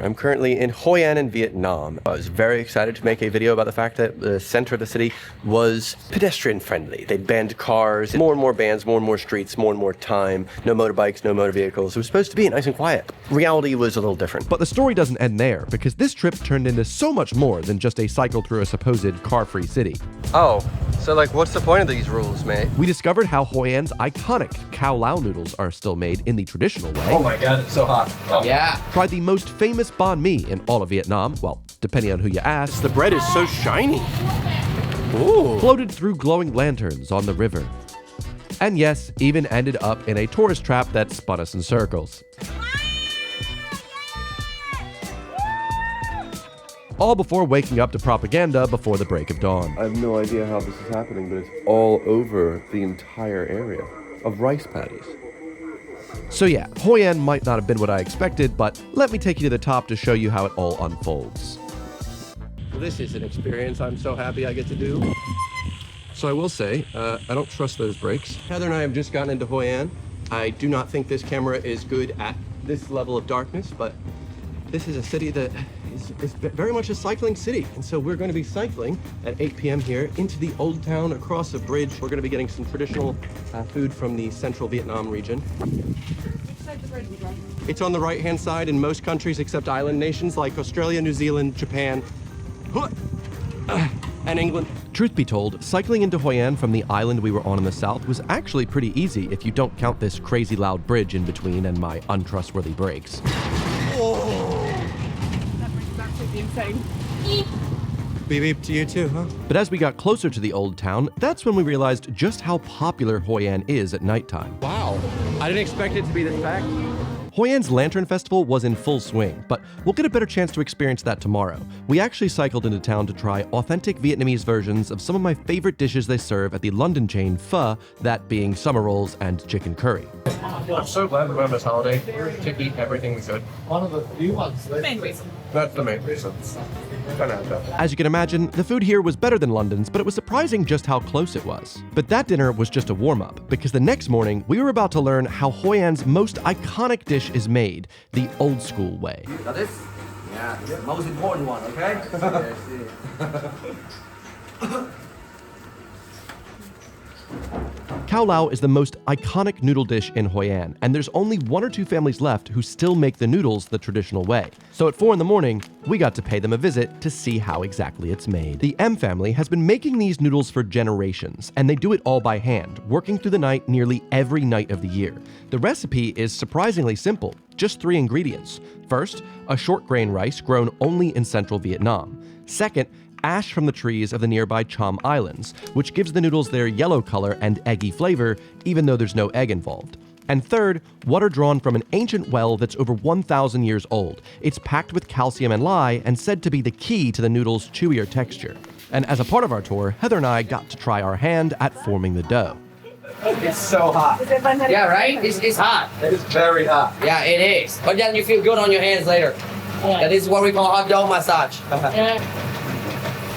I'm currently in Hoi An in Vietnam. I was very excited to make a video about the fact that the center of the city was pedestrian friendly. They banned cars, more and more bans, more and more streets, more and more time, no motorbikes, no motor vehicles. It was supposed to be nice and quiet. Reality was a little different. But the story doesn't end there, because this trip turned into so much more than just a cycle through a supposed car-free city. Oh, so like what's the point of these rules, mate? We discovered how Hoi An's iconic Cao Lao noodles are still made in the traditional way. Oh my god, it's so hot. Oh. Yeah. Tried the most famous banh mi in all of Vietnam, well, depending on who you ask. The bread is so shiny. Ooh. Floated through glowing lanterns on the river. And yes, even ended up in a tourist trap that spun us in circles. All before waking up to propaganda before the break of dawn. I have no idea how this is happening, but it's all over the entire area of rice paddies. So yeah, Hoi An might not have been what I expected, but let me take you to the top to show you how it all unfolds. This is an experience I'm so happy I get to do. So I will say, I don't trust those brakes. Heather and I have just gotten into Hoi An. I do not think this camera is good at this level of darkness, but this is a city that is very much a cycling city. And so we're going to be cycling at 8 p.m. here into the old town across a bridge. We're going to be getting some traditional food from the central Vietnam region. Which side of the bridge are we driving? It's on the right-hand side in most countries except island nations like Australia, New Zealand, Japan, and England. Truth be told, cycling into Hoi An from the island we were on in the south was actually pretty easy if you don't count this crazy loud bridge in between and my untrustworthy brakes. That bridge is absolutely insane. Beep beep to you too, huh? But as we got closer to the old town, that's when we realized just how popular Hoi An is at nighttime. Wow, I didn't expect it to be this packed. Hoi An's Lantern Festival was in full swing, but we'll get a better chance to experience that tomorrow. We actually cycled into town to try authentic Vietnamese versions of some of my favorite dishes they serve at the London chain Pho, that being summer rolls and chicken curry. I'm so glad we're on this holiday to eat everything we could. One of the few ones. Main reason. That's the main reason. As you can imagine, the food here was better than London's, but it was surprising just how close it was. But that dinner was just a warm-up, because the next morning, we were about to learn how Hoi An's most iconic dish is made, the old school way. Got this? Yeah, most important one, okay? Cao Lao is the most iconic noodle dish in Hoi An, and there's only 1 or 2 families left who still make the noodles the traditional way. So at 4 in the morning, we got to pay them a visit to see how exactly it's made. The M family has been making these noodles for generations, and they do it all by hand, working through the night nearly every night of the year. The recipe is surprisingly simple, just 3 ingredients. First, a short grain rice grown only in central Vietnam. Second, ash from the trees of the nearby Cham Islands, which gives the noodles their yellow color and eggy flavor, even though there's no egg involved. And third, water drawn from an ancient well that's over 1,000 years old. It's packed with calcium and lye and said to be the key to the noodles' chewier texture. And as a part of our tour, Heather and I got to try our hand at forming the dough. It's so hot. Yeah, right? It's hot. It is very hot. Yeah, it is. But then you feel good on your hands later. Yeah, this is what we call hot dough massage.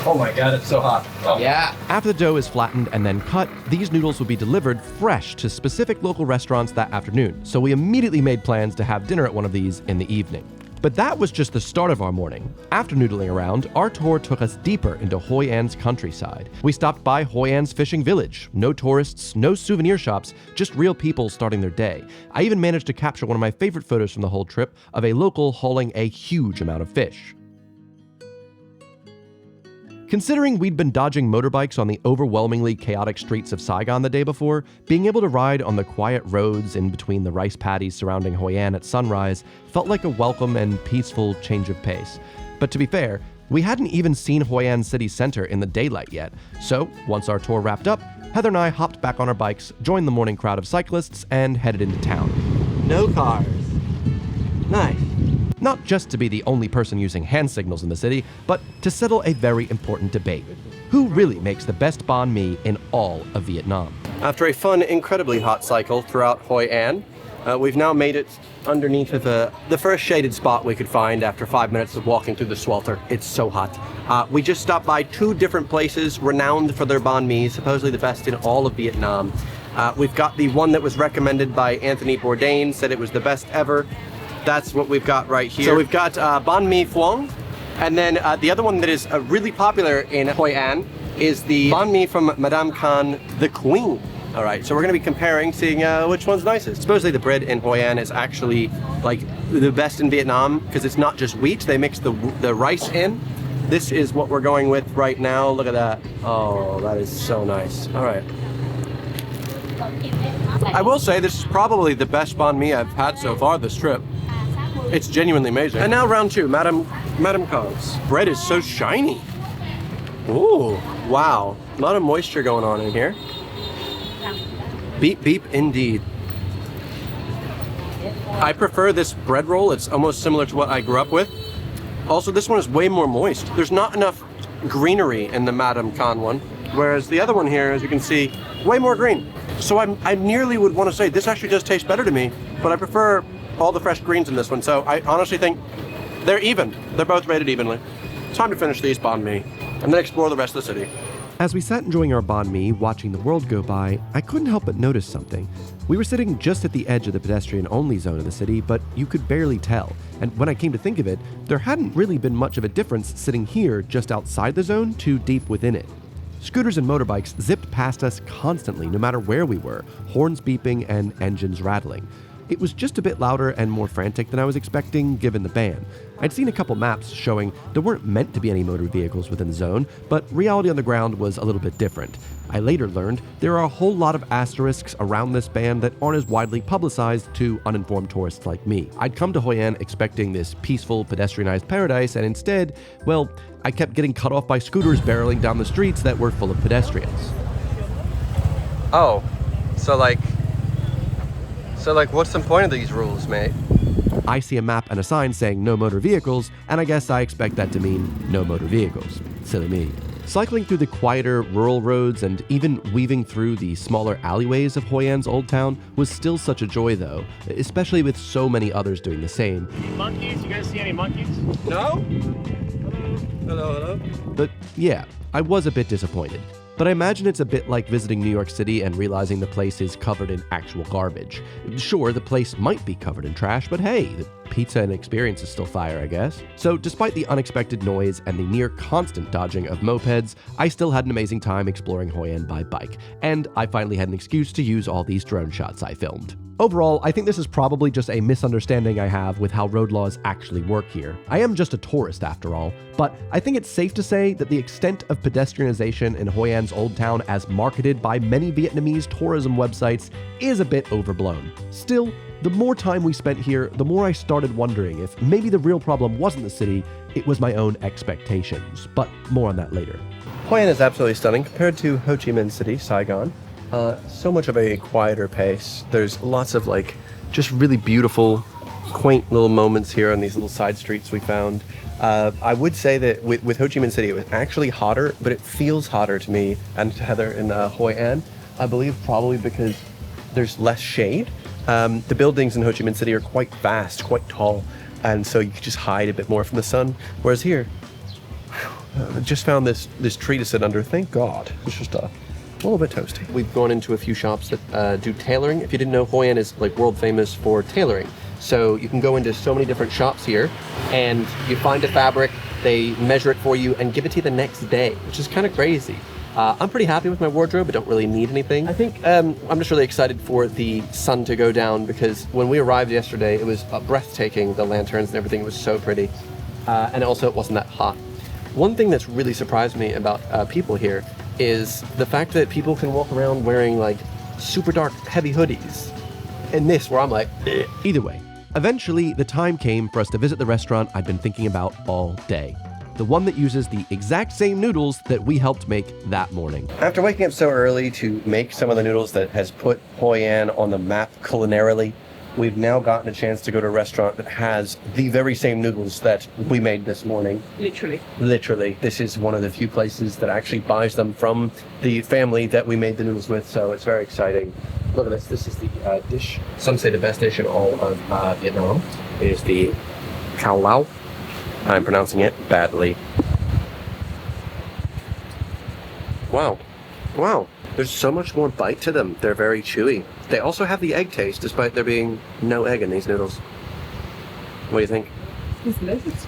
Oh my god, it's so hot. Oh. Yeah. After the dough is flattened and then cut, these noodles will be delivered fresh to specific local restaurants that afternoon, so we immediately made plans to have dinner at one of these in the evening. But that was just the start of our morning. After noodling around, our tour took us deeper into Hoi An's countryside. We stopped by Hoi An's fishing village. No tourists, no souvenir shops, just real people starting their day. I even managed to capture one of my favorite photos from the whole trip of a local hauling a huge amount of fish. Considering we'd been dodging motorbikes on the overwhelmingly chaotic streets of Saigon the day before, being able to ride on the quiet roads in between the rice paddies surrounding Hoi An at sunrise felt like a welcome and peaceful change of pace. But to be fair, we hadn't even seen Hoi An city center in the daylight yet, so once our tour wrapped up, Heather and I hopped back on our bikes, joined the morning crowd of cyclists, and headed into town. No cars. Nice. Not just to be the only person using hand signals in the city, but to settle a very important debate. Who really makes the best banh mi in all of Vietnam? After a fun, incredibly hot cycle throughout Hoi An, we've now made it underneath of the first shaded spot we could find after 5 minutes of walking through the swelter. It's so hot. We just stopped by 2 different places renowned for their banh mi, supposedly the best in all of Vietnam. We've got the one that was recommended by Anthony Bourdain, said it was the best ever. That's what we've got right here. So we've got banh mi phuong, and then the other one that is really popular in Hoi An is the banh mi from Madame Khan, the Queen. All right, so we're gonna be comparing, seeing which one's nicest. Supposedly the bread in Hoi An is actually like the best in Vietnam because it's not just wheat, they mix the rice in. This is what we're going with right now. Look at that. Oh, that is so nice. All right. I will say this is probably the best banh mi I've had so far this trip. It's genuinely amazing. And now round two, Madame Khan's. Bread is so shiny. Ooh, wow. A lot of moisture going on in here. Beep, beep, indeed. I prefer this bread roll. It's almost similar to what I grew up with. Also, this one is way more moist. There's not enough greenery in the Madame Khan one, whereas the other one here, as you can see, way more green. So I nearly would want to say this actually does taste better to me, but I prefer all the fresh greens in this one. So I honestly think they're even. They're both rated evenly. Time to finish these banh mi and then explore the rest of the city. As we sat enjoying our banh mi, watching the world go by, I couldn't help but notice something. We were sitting just at the edge of the pedestrian-only zone of the city, but you could barely tell. And when I came to think of it, there hadn't really been much of a difference sitting here just outside the zone to deep within it. Scooters and motorbikes zipped past us constantly, no matter where we were, horns beeping and engines rattling. It was just a bit louder and more frantic than I was expecting, given the ban. I'd seen a couple maps showing there weren't meant to be any motor vehicles within the zone, but reality on the ground was a little bit different. I later learned there are a whole lot of asterisks around this ban that aren't as widely publicized to uninformed tourists like me. I'd come to Hoi An expecting this peaceful, pedestrianized paradise, and instead, well, I kept getting cut off by scooters barreling down the streets that were full of pedestrians. Oh, so like, what's the point of these rules, mate? I see a map and a sign saying no motor vehicles, and I guess I expect that to mean no motor vehicles. Silly me. Cycling through the quieter rural roads and even weaving through the smaller alleyways of Hoi An's old town was still such a joy though, especially with so many others doing the same. Monkeys? You guys see any monkeys? No? Hello, hello? But yeah, I was a bit disappointed. But I imagine it's a bit like visiting New York City and realizing the place is covered in actual garbage. Sure, the place might be covered in trash, but hey, the pizza and experience is still fire, I guess. So despite the unexpected noise and the near constant dodging of mopeds, I still had an amazing time exploring Hoi An by bike, and I finally had an excuse to use all these drone shots I filmed. Overall, I think this is probably just a misunderstanding I have with how road laws actually work here. I am just a tourist after all, but I think it's safe to say that the extent of pedestrianization in Hoi An's old town as marketed by many Vietnamese tourism websites is a bit overblown. Still, the more time we spent here, the more I started wondering if maybe the real problem wasn't the city, it was my own expectations. But more on that later. Hoi An is absolutely stunning compared to Ho Chi Minh City, Saigon. So much of a quieter pace. There's lots of like just really beautiful, quaint little moments here on these little side streets we found. I would say that with Ho Chi Minh City, it was actually hotter, but it feels hotter to me and to Heather in Hoi An. I believe probably because there's less shade. The buildings in Ho Chi Minh City are quite vast, quite tall, and so you can just hide a bit more from the sun. Whereas here, I just found this tree to sit under. Thank God. It's just a little bit toasty. We've gone into a few shops that do tailoring. If you didn't know, Hoi An is like world famous for tailoring. So you can go into so many different shops here and you find a fabric, they measure it for you and give it to you the next day, which is kind of crazy. I'm pretty happy with my wardrobe. I don't really need anything. I think I'm just really excited for the sun to go down because when we arrived yesterday, it was breathtaking. The lanterns and everything was so pretty. And also it wasn't that hot. One thing that's really surprised me about people here is the fact that people can walk around wearing like super dark heavy hoodies. And this where I'm like, eh. Either way, eventually the time came for us to visit the restaurant I'd been thinking about all day. The one that uses the exact same noodles that we helped make that morning. After waking up so early to make some of the noodles that has put Hoi An on the map culinarily, we've now gotten a chance to go to a restaurant that has the very same noodles that we made this morning. Literally. Literally. This is one of the few places that actually buys them from the family that we made the noodles with, so it's very exciting. Look at this. This is the dish. Some say the best dish in all of Vietnam. It is the khao lao. I'm pronouncing it badly. Wow. Wow. There's so much more bite to them. They're very chewy. They also have the egg taste, despite there being no egg in these noodles. What do you think? It's delicious.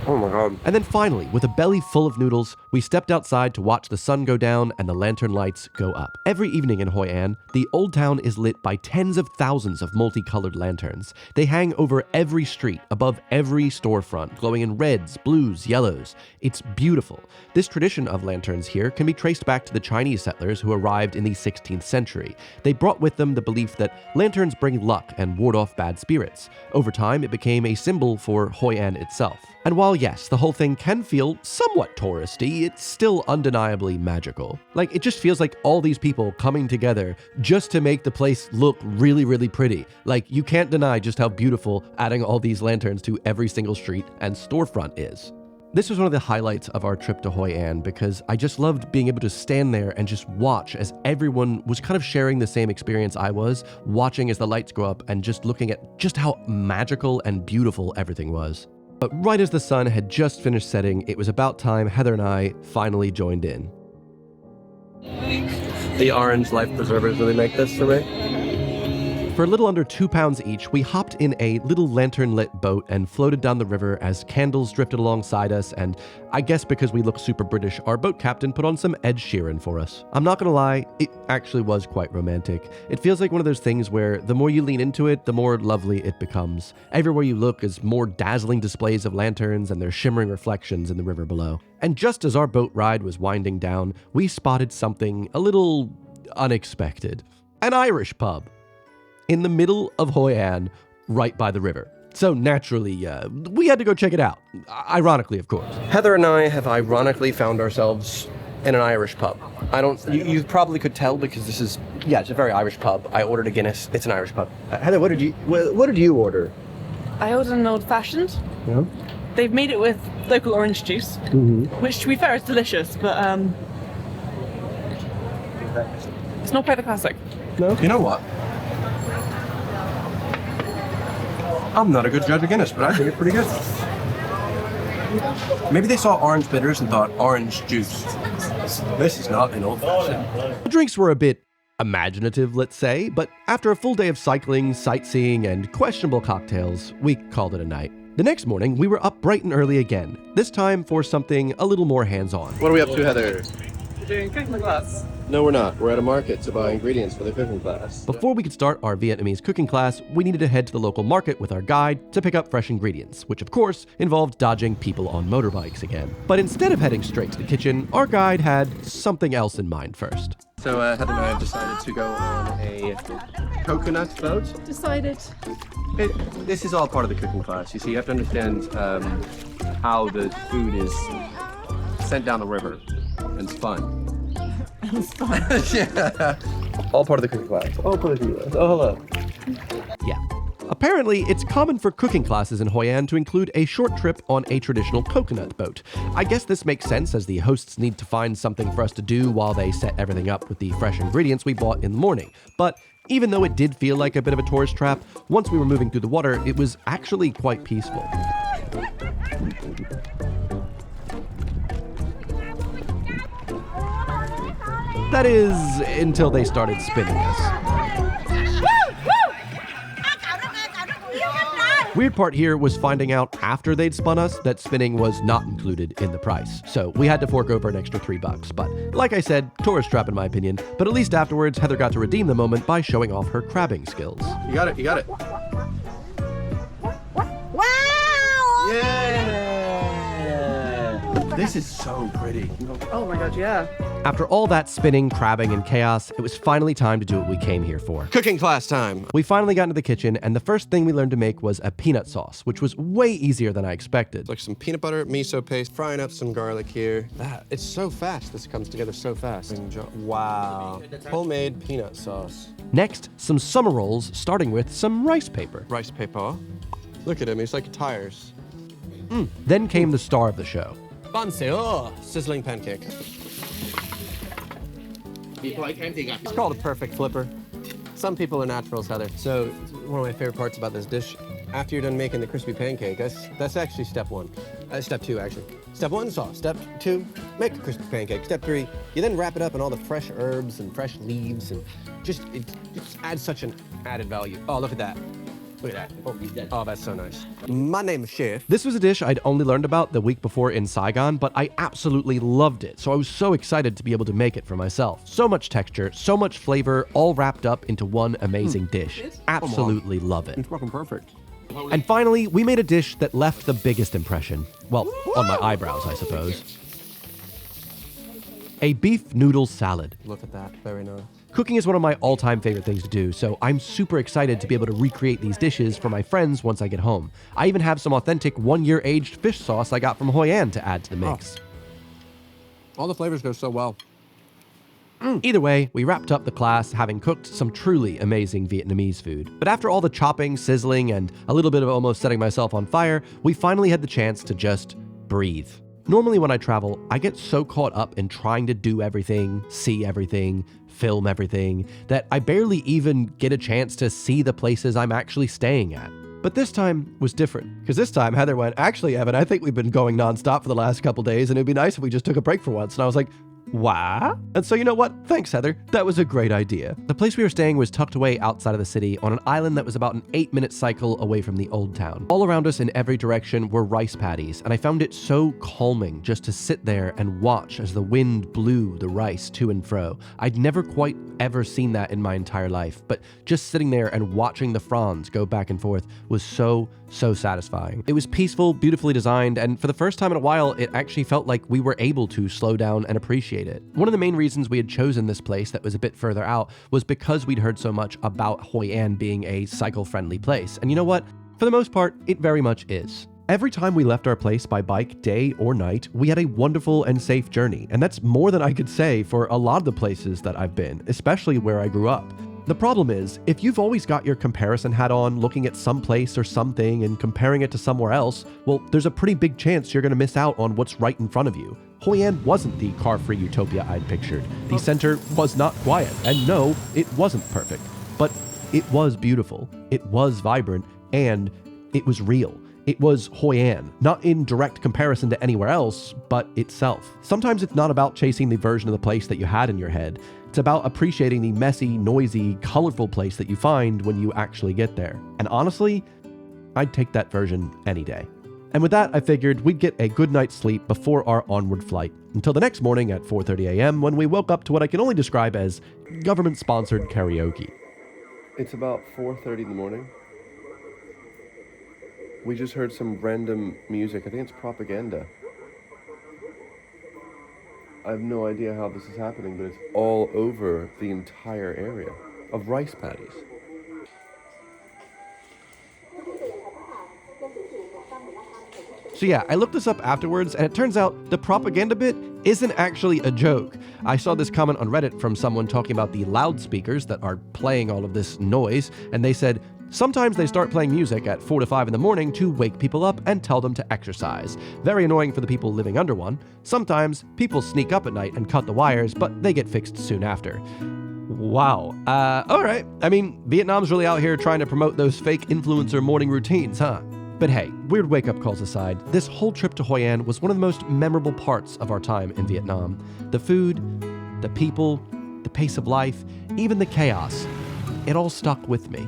Oh my god. And then finally, with a belly full of noodles, we stepped outside to watch the sun go down and the lantern lights go up. Every evening in Hoi An, the old town is lit by tens of thousands of multicolored lanterns. They hang over every street, above every storefront, glowing in reds, blues, yellows. It's beautiful. This tradition of lanterns here can be traced back to the Chinese settlers who arrived in the 16th century. They brought with them the belief that lanterns bring luck and ward off bad spirits. Over time, it became a symbol for Hoi An itself. And while yes, the whole thing can feel somewhat touristy, it's still undeniably magical. Like, it just feels like all these people coming together just to make the place look really, really pretty. Like, you can't deny just how beautiful adding all these lanterns to every single street and storefront is. This was one of the highlights of our trip to Hoi An because I just loved being able to stand there and just watch as everyone was kind of sharing the same experience I was, watching as the lights go up and just looking at just how magical and beautiful everything was. But right as the sun had just finished setting, it was about time Heather and I finally joined in. The orange life preservers really make this for me. For a little under £2 each, we hopped in a little lantern-lit boat and floated down the river as candles drifted alongside us, and I guess because we look super British, our boat captain put on some Ed Sheeran for us. I'm not gonna lie, it actually was quite romantic. It feels like one of those things where the more you lean into it, the more lovely it becomes. Everywhere you look is more dazzling displays of lanterns and their shimmering reflections in the river below. And just as our boat ride was winding down, we spotted something a little unexpected. An Irish pub. In the middle of Hoi An, right by the river. So naturally, we had to go check it out. Ironically, of course. Heather and I have ironically found ourselves in an Irish pub. You probably could tell because this is, it's a very Irish pub. I ordered a Guinness. It's an Irish pub. Heather, what did you order? I ordered an old-fashioned. Yeah. They've made it with local orange juice, which, to be fair, is delicious, but it's not quite the classic. No. You know what? I'm not a good judge of Guinness, but I think it's pretty good. Maybe they saw orange bitters and thought orange juice. This is not an old-fashioned. The drinks were a bit imaginative, let's say, but after a full day of cycling, sightseeing, and questionable cocktails, we called it a night. The next morning, we were up bright and early again, this time for something a little more hands-on. What are we up to, Heather? We're doing cooking class. No, we're not. We're at a market to buy ingredients for the cooking class. Before we could start our Vietnamese cooking class, we needed to head to the local market with our guide to pick up fresh ingredients, which of course involved dodging people on motorbikes again. But instead of heading straight to the kitchen, our guide had something else in mind first. So Heather and I have decided to go on a coconut boat. Decided. This is all part of the cooking class. You see, you have to understand how the food is sent down the river. And it's fun. Yeah. All part of the cooking class. All part of the cooking class. Oh, hello. Yeah. Apparently, it's common for cooking classes in Hoi An to include a short trip on a traditional coconut boat. I guess this makes sense as the hosts need to find something for us to do while they set everything up with the fresh ingredients we bought in the morning. But even though it did feel like a bit of a tourist trap, once we were moving through the water, it was actually quite peaceful. That is, until they started spinning us. Weird part here was finding out after they'd spun us that spinning was not included in the price. So we had to fork over an extra $3. But like I said, tourist trap in my opinion. But at least afterwards, Heather got to redeem the moment by showing off her crabbing skills. You got it, you got it. Wow! Yeah! This is so pretty. Oh my god, yeah. After all that spinning, crabbing, and chaos, it was finally time to do what we came here for. Cooking class time. We finally got into the kitchen, and the first thing we learned to make was a peanut sauce, which was way easier than I expected. Like some peanut butter, miso paste, frying up some garlic here. It's so fast. This comes together so fast. Wow. Homemade peanut sauce. Next, some summer rolls, starting with some rice paper. Rice paper. Look at him, he's like tires. Then came the star of the show. Banse, sizzling pancake. It's called a perfect flipper. Some people are naturals, Heather. So one of my favorite parts about this dish, after you're done making the crispy pancake, that's actually step one. Step two, actually. Step one, sauce. Step two, make a crispy pancake. Step three, you then wrap it up in all the fresh herbs and fresh leaves, and it adds such an added value. Oh, look at that. Look at that. Oh, that's so nice. My name is Chef. This was a dish I'd only learned about the week before in Saigon, but I absolutely loved it, so I was so excited to be able to make it for myself. So much texture, so much flavor, all wrapped up into one amazing dish. Absolutely love it. It's fucking perfect. And finally, we made a dish that left the biggest impression. Well, on my eyebrows, I suppose. A beef noodle salad. Look at that. Very nice. Cooking is one of my all-time favorite things to do, so I'm super excited to be able to recreate these dishes for my friends once I get home. I even have some authentic one-year aged fish sauce I got from Hoi An to add to the mix. All the flavors go so well. Either way, we wrapped up the class having cooked some truly amazing Vietnamese food. But after all the chopping, sizzling, and a little bit of almost setting myself on fire, we finally had the chance to just breathe. Normally when I travel, I get so caught up in trying to do everything, see everything, film everything, that I barely even get a chance to see the places I'm actually staying at. But this time was different, because this time Heather went, actually, Evan, I think we've been going nonstop for the last couple days, and it'd be nice if we just took a break for once. And I was like, what? And so you know what? Thanks, Heather. That was a great idea. The place we were staying was tucked away outside of the city on an island that was about an 8-minute cycle away from the old town. All around us in every direction were rice paddies, and I found it so calming just to sit there and watch as the wind blew the rice to and fro. I'd never quite ever seen that in my entire life, but just sitting there and watching the fronds go back and forth was so satisfying. It was peaceful, beautifully designed, and for the first time in a while, it actually felt like we were able to slow down and appreciate it. One of the main reasons we had chosen this place that was a bit further out was because we'd heard so much about Hoi An being a cycle-friendly place. And you know what? For the most part, it very much is. Every time we left our place by bike, day or night, we had a wonderful and safe journey, and that's more than I could say for a lot of the places that I've been, especially where I grew up. The problem is, if you've always got your comparison hat on, looking at some place or something and comparing it to somewhere else, well, there's a pretty big chance you're going to miss out on what's right in front of you. Hoi An wasn't the car-free utopia I'd pictured. The center was not quiet, and no, it wasn't perfect. But it was beautiful, it was vibrant, and it was real. It was Hoi An, not in direct comparison to anywhere else, but itself. Sometimes it's not about chasing the version of the place that you had in your head. It's about appreciating the messy, noisy, colorful place that you find when you actually get there. And honestly, I'd take that version any day. And with that, I figured we'd get a good night's sleep before our onward flight, until the next morning at 4:30 a.m. when we woke up to what I can only describe as government-sponsored karaoke. It's about 4:30 in the morning. We just heard some random music. I think it's propaganda. I have no idea how this is happening, but it's all over the entire area of rice paddies. So yeah, I looked this up afterwards, and it turns out the propaganda bit isn't actually a joke. I saw this comment on Reddit from someone talking about the loudspeakers that are playing all of this noise, and they said, sometimes they start playing music at 4 to 5 in the morning to wake people up and tell them to exercise. Very annoying for the people living under one. Sometimes people sneak up at night and cut the wires, but they get fixed soon after. Wow. Alright. I mean, Vietnam's really out here trying to promote those fake influencer morning routines, huh? But hey, weird wake-up calls aside, this whole trip to Hoi An was one of the most memorable parts of our time in Vietnam. The food, the people, the pace of life, even the chaos. It all stuck with me.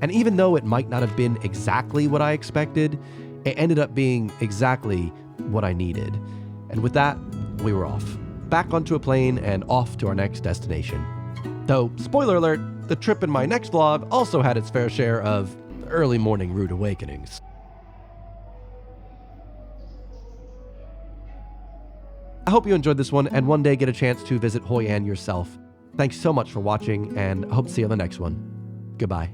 And even though it might not have been exactly what I expected, it ended up being exactly what I needed. And with that, we were off. Back onto a plane and off to our next destination. Though, spoiler alert, the trip in my next vlog also had its fair share of early morning rude awakenings. I hope you enjoyed this one and one day get a chance to visit Hoi An yourself. Thanks so much for watching, and I hope to see you on the next one. Goodbye.